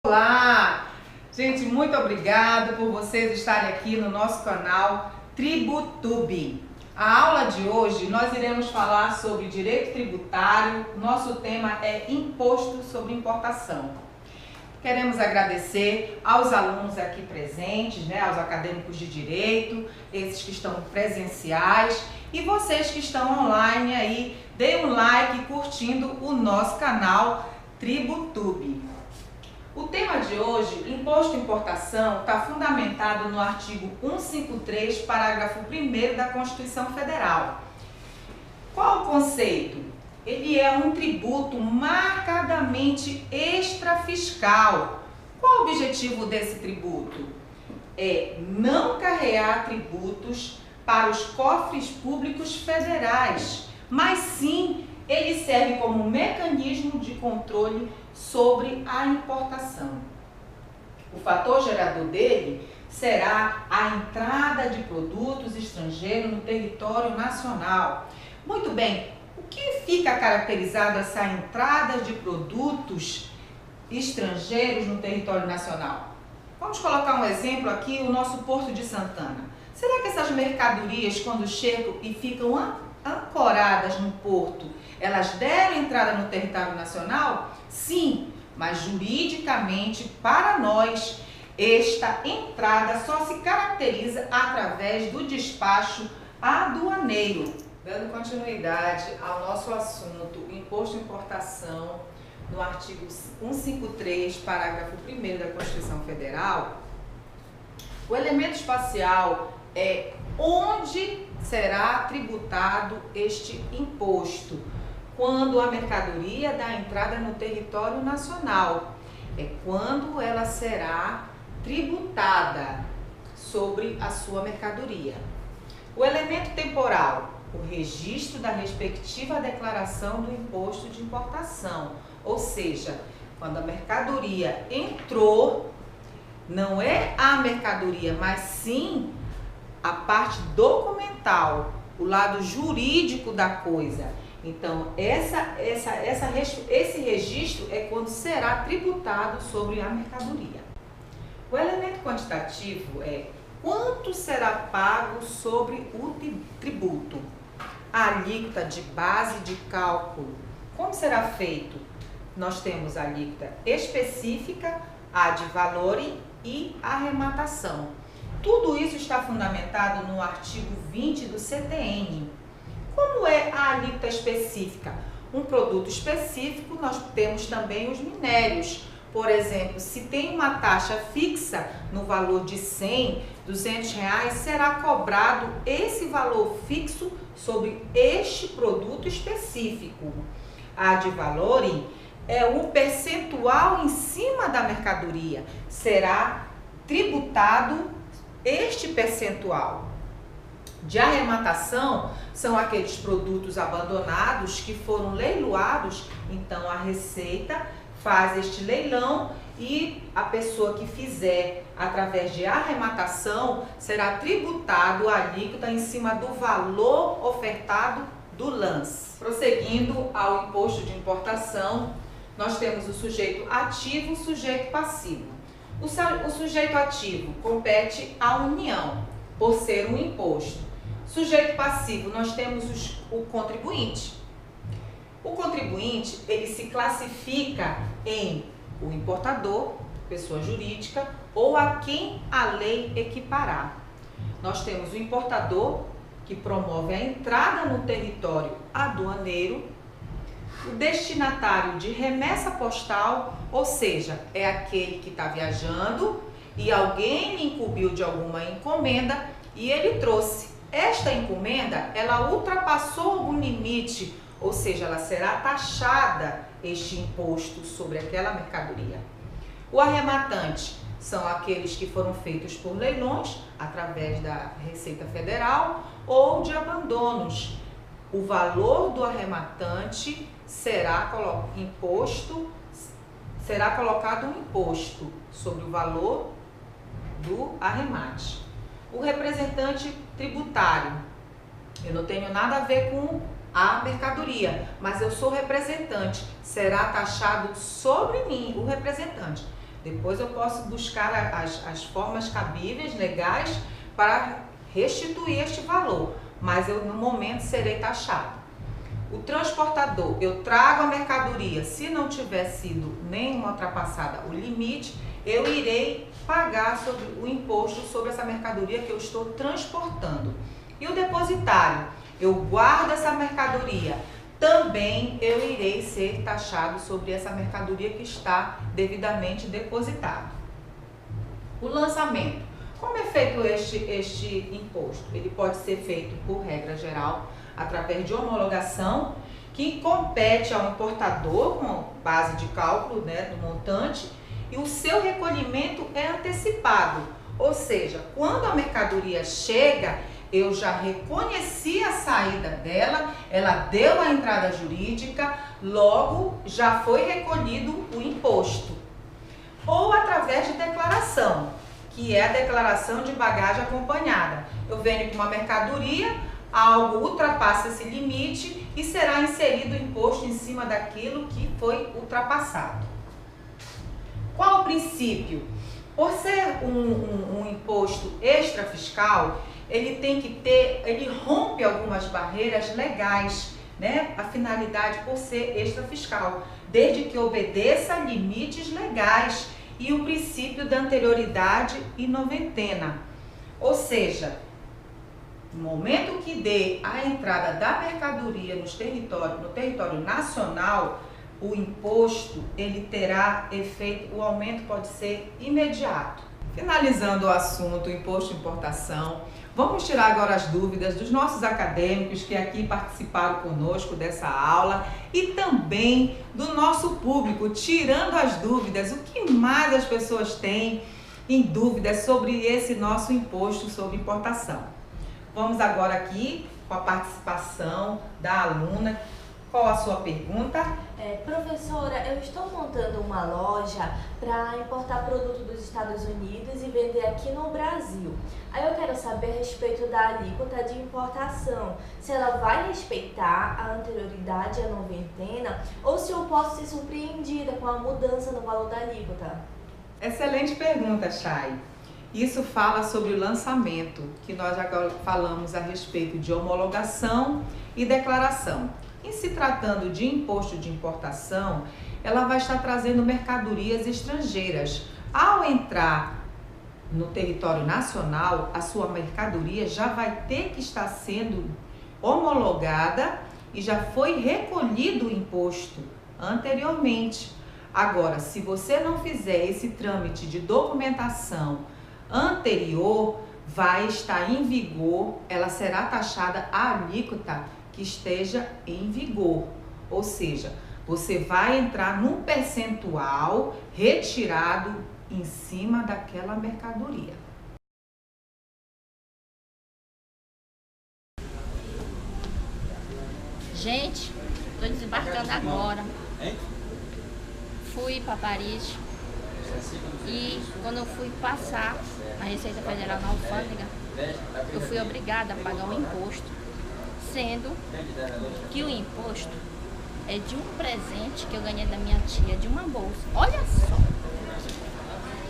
Olá! Gente, muito obrigado por vocês estarem aqui no nosso canal TribuTube. A aula de hoje nós iremos falar sobre direito tributário. Nosso tema é imposto sobre importação. Queremos agradecer aos alunos aqui presentes, aos acadêmicos de direito, esses que estão presenciais e vocês que estão online aí, deem um like curtindo o nosso canal TribuTube. O tema de hoje, imposto de importação, está fundamentado no artigo 153, parágrafo 1º da Constituição Federal. Qual o conceito? Ele é um tributo marcadamente extrafiscal. Qual o objetivo desse tributo? É não carregar tributos para os cofres públicos federais, mas sim ele serve como mecanismo de controle sobre a importação. O fator gerador dele será a entrada de produtos estrangeiros no território nacional. Muito bem, o que fica caracterizado essa entrada de produtos estrangeiros no território nacional? Vamos colocar um exemplo aqui, o nosso Porto de Santana. Será que essas mercadorias, quando chegam e ficam ancoradas no porto, elas deram entrada no território nacional? Sim, mas juridicamente, para nós, esta entrada só se caracteriza através do despacho aduaneiro. Dando continuidade ao nosso assunto, imposto de importação, no artigo 153, parágrafo 1º da Constituição Federal, o elemento espacial é onde será tributado este imposto. Quando a mercadoria dá entrada no território nacional, é quando ela será tributada sobre a sua mercadoria. O elemento temporal, o registro da respectiva declaração do imposto de importação, ou seja, quando a mercadoria entrou, não é a mercadoria, mas sim a parte documental, o lado jurídico da coisa. Então, esse registro é quando será tributado sobre a mercadoria. O elemento quantitativo é quanto será pago sobre o tributo. A alíquota de base de cálculo. Como será feito? Nós temos a alíquota específica, a de valorem e arrematação. Tudo isso está fundamentado no artigo 20 do CTN. Como é a alíquota específica? Um produto específico, nós temos também os minérios. Por exemplo, se tem uma taxa fixa no valor de 100, 200 reais, será cobrado esse valor fixo sobre este produto específico. A de valorem é um percentual em cima da mercadoria. Será tributado este percentual. De arrematação são aqueles produtos abandonados que foram leiloados, então a Receita faz este leilão e a pessoa que fizer através de arrematação será tributado a alíquota em cima do valor ofertado do lance. Prosseguindo ao imposto de importação, nós temos o sujeito ativo e o sujeito passivo. O sujeito ativo compete à União, por ser um imposto. Sujeito passivo, nós temos o contribuinte. O contribuinte, ele se classifica em o importador, pessoa jurídica, ou a quem a lei equiparar. Nós temos o importador, que promove a entrada no território aduaneiro, o destinatário de remessa postal, ou seja, é aquele que está viajando e alguém lhe incumbiu de alguma encomenda e ele trouxe. Esta encomenda, ela ultrapassou o limite, ou seja, ela será taxada este imposto sobre aquela mercadoria. O arrematante são aqueles que foram feitos por leilões através da Receita Federal ou de abandonos. O valor do arrematante será colocado um imposto sobre o valor do arremate. O representante tributário, eu não tenho nada a ver com a mercadoria, mas eu sou representante, será taxado sobre mim, o representante. Depois eu posso buscar as formas cabíveis, legais, para restituir este valor, mas eu no momento serei taxado. O transportador, eu trago a mercadoria, se não tiver sido nenhuma ultrapassada o limite, eu irei pagar sobre o imposto sobre essa mercadoria que eu estou transportando. E o depositário, eu guardo essa mercadoria, também eu irei ser taxado sobre essa mercadoria que está devidamente depositada. O lançamento. Como é feito este imposto? Ele pode ser feito, por regra geral, através de homologação, que compete ao importador com base de cálculo, né, do montante, e o seu recolhimento é antecipado. Ou seja, quando a mercadoria chega, eu já reconheci a saída dela, ela deu a entrada jurídica, logo já foi recolhido o imposto. Ou através de declaração, que é a declaração de bagagem acompanhada. Eu venho com uma mercadoria, algo ultrapassa esse limite e será inserido o imposto em cima daquilo que foi ultrapassado. Qual o princípio? Por ser um imposto extrafiscal, ele rompe algumas barreiras legais, né? A finalidade por ser extrafiscal, desde que obedeça a limites legais e o princípio da anterioridade e noventena. Ou seja, no momento que dê a entrada da mercadoria no território nacional, o imposto ele terá efeito, o aumento pode ser imediato. Finalizando o assunto imposto de importação, vamos tirar agora as dúvidas dos nossos acadêmicos que aqui participaram conosco dessa aula e também do nosso público, tirando as dúvidas, o que mais as pessoas têm em dúvidas sobre esse nosso imposto sobre importação. Vamos agora aqui com a participação da aluna. Qual a sua pergunta? Professora, eu estou montando uma loja para importar produto dos Estados Unidos e vender aqui no Brasil. Aí eu quero saber a respeito da alíquota de importação, se ela vai respeitar a anterioridade à noventena ou se eu posso ser surpreendida com a mudança no valor da alíquota. Excelente pergunta, Chay. Isso fala sobre o lançamento, que nós agora falamos a respeito de homologação e declaração. Em se tratando de imposto de importação, ela vai estar trazendo mercadorias estrangeiras. Ao entrar no território nacional, a sua mercadoria já vai ter que estar sendo homologada e já foi recolhido o imposto anteriormente. Agora, se você não fizer esse trâmite de documentação anterior, vai estar em vigor, ela será taxada a alíquota que esteja em vigor, ou seja, você vai entrar num percentual retirado em cima daquela mercadoria. Gente, estou desembarcando agora. Fui para Paris e quando eu fui passar a Receita Federal na alfândega, eu fui obrigada a pagar um imposto, sendo que o imposto é de um presente que eu ganhei da minha tia, de uma bolsa. Olha só!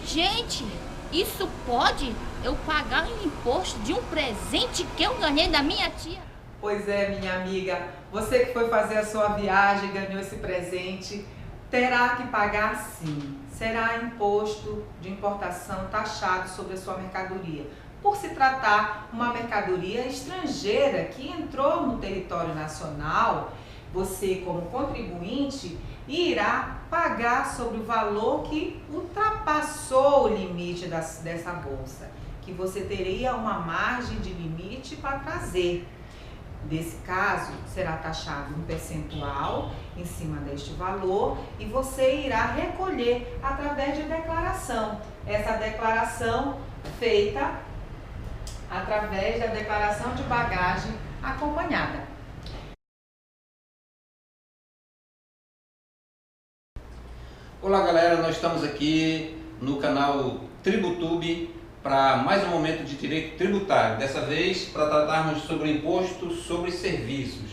Gente, isso pode eu pagar um imposto de um presente que eu ganhei da minha tia? Pois é, minha amiga, você que foi fazer a sua viagem e ganhou esse presente, terá que pagar sim. Será imposto de importação taxado sobre a sua mercadoria, por se tratar uma mercadoria estrangeira que entrou no território nacional. Você, como contribuinte, irá pagar sobre o valor que ultrapassou o limite dessa bolsa, que você teria uma margem de limite para trazer. Nesse caso, será taxado um percentual em cima deste valor e você irá recolher através de declaração. Essa declaração feita através da declaração de bagagem acompanhada. Olá galera, nós estamos aqui no canal Tributube para mais um momento de direito tributário, dessa vez para tratarmos sobre o imposto sobre serviços,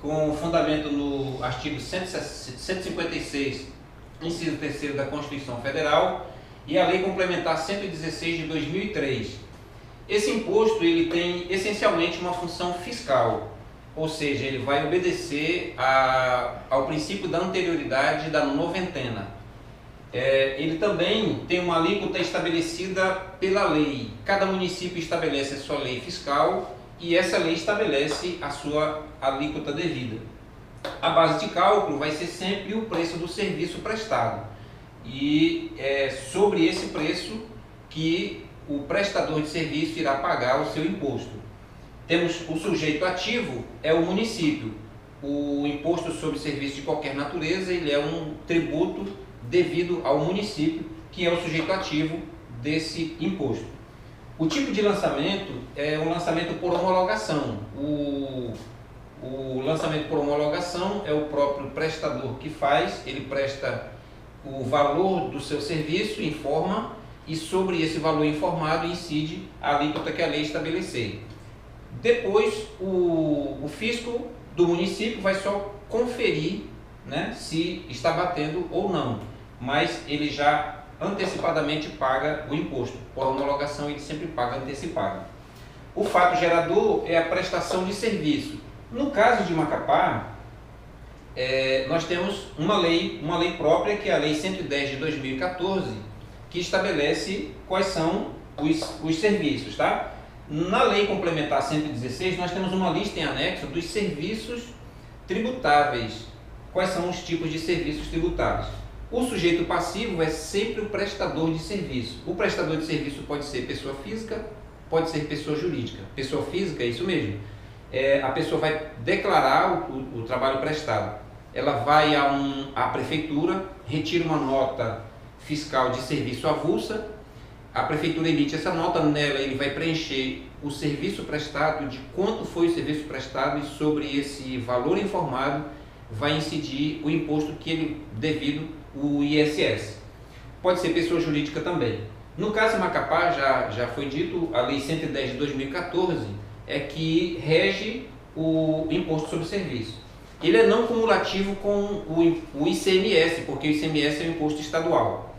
com fundamento no artigo 156, inciso 3º da Constituição Federal, e a Lei Complementar 116 de 2003. Esse imposto ele tem essencialmente uma função fiscal, ou seja, ele vai obedecer ao princípio da anterioridade da noventena. Ele também tem uma alíquota estabelecida pela lei. Cada município estabelece a sua lei fiscal e essa lei estabelece a sua alíquota devida. A base de cálculo vai ser sempre o preço do serviço prestado e é sobre esse preço que o prestador de serviço irá pagar o seu imposto. Temos o sujeito ativo, é o município. O imposto sobre serviço de qualquer natureza, ele é um tributo devido ao município, que é o sujeito ativo desse imposto. O tipo de lançamento é um lançamento por homologação. O lançamento por homologação é o próprio prestador que faz, ele presta o valor do seu serviço, informa, e sobre esse valor informado incide a alíquota que a lei estabelecer. Depois, o fisco do município vai só conferir, né, se está batendo ou não, mas ele já antecipadamente paga o imposto. Por homologação, ele sempre paga antecipado. O fato gerador é a prestação de serviço. No caso de Macapá, nós temos uma lei própria, que é a Lei 110 de 2014, que estabelece quais são os serviços, tá? Na Lei Complementar 116, nós temos uma lista em anexo dos serviços tributáveis. Quais são os tipos de serviços tributáveis? O sujeito passivo é sempre o prestador de serviço. O prestador de serviço pode ser pessoa física, pode ser pessoa jurídica. Pessoa física é isso mesmo. A pessoa vai declarar o trabalho prestado. Ela vai à prefeitura, retira uma nota fiscal de serviço avulsa, a prefeitura emite essa nota, nela ele vai preencher o serviço prestado, de quanto foi o serviço prestado, e sobre esse valor informado vai incidir o imposto que ele devido, o ISS. Pode ser pessoa jurídica também. No caso de Macapá, já foi dito, a Lei 110 de 2014 é que rege o imposto sobre serviço. Ele é não cumulativo com o ICMS, porque o ICMS é um imposto estadual.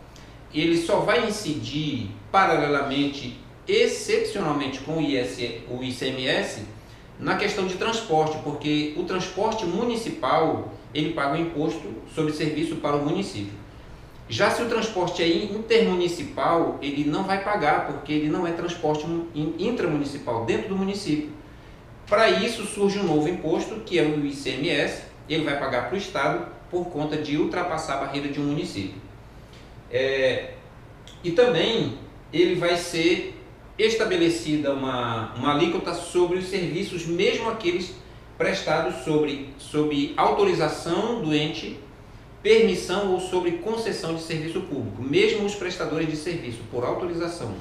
Ele só vai incidir paralelamente, excepcionalmente com o ICMS, na questão de transporte, porque o transporte municipal, ele paga o imposto sobre serviço para o município. Já se o transporte é intermunicipal, ele não vai pagar, porque ele não é transporte intramunicipal, dentro do município. Para isso surge um novo imposto, que é o ICMS, ele vai pagar para o Estado por conta de ultrapassar a barreira de um município. E também ele vai ser estabelecida uma alíquota sobre os serviços, mesmo aqueles prestados sob autorização do ente, permissão ou sobre concessão de serviço público. Mesmo os prestadores de serviço por autorização,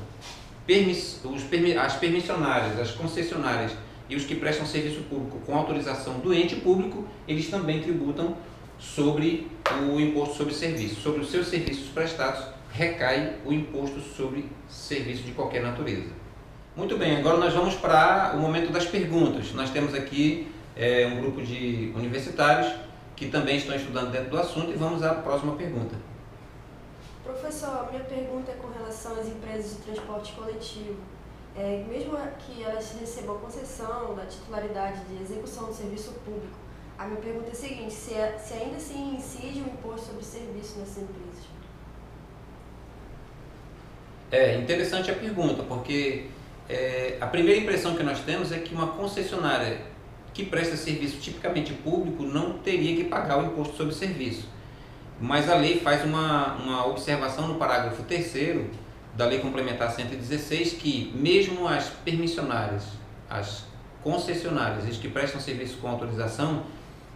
as permissionárias, as concessionárias e os que prestam serviço público com autorização do ente público, eles também tributam sobre o imposto sobre serviço. Sobre os seus serviços prestados recai o imposto sobre serviço de qualquer natureza. Muito bem, agora nós vamos para o momento das perguntas. Nós temos aqui um grupo de universitários que também estão estudando dentro do assunto, e vamos à próxima pergunta. Professor, minha pergunta é com relação às empresas de transporte coletivo. Mesmo que elas recebam a concessão da titularidade de execução do serviço público, a minha pergunta é a seguinte: se ainda assim incide o imposto sobre serviço nessas empresas? É interessante a pergunta, porque a primeira impressão que nós temos é que uma concessionária que presta serviço tipicamente público não teria que pagar o imposto sobre serviço. Mas a lei faz uma observação no parágrafo 3º da Lei Complementar 116, que mesmo as permissionárias, as concessionárias, as que prestam serviço com autorização,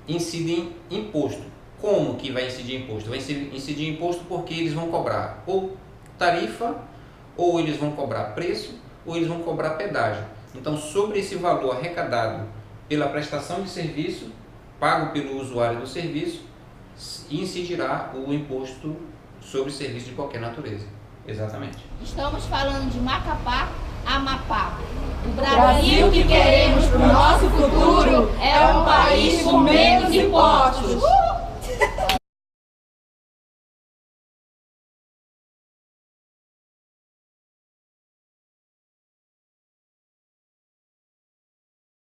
incidem imposto. Como que vai incidir imposto? Vai incidir imposto porque eles vão cobrar ou tarifa, ou eles vão cobrar preço, ou eles vão cobrar pedágio. Então, sobre esse valor arrecadado pela prestação de serviço, pago pelo usuário do serviço, incidirá o imposto sobre serviço de qualquer natureza. Exatamente. Estamos falando de Macapá, Amapá. O Brasil que queremos para o nosso futuro é um país com menos impostos.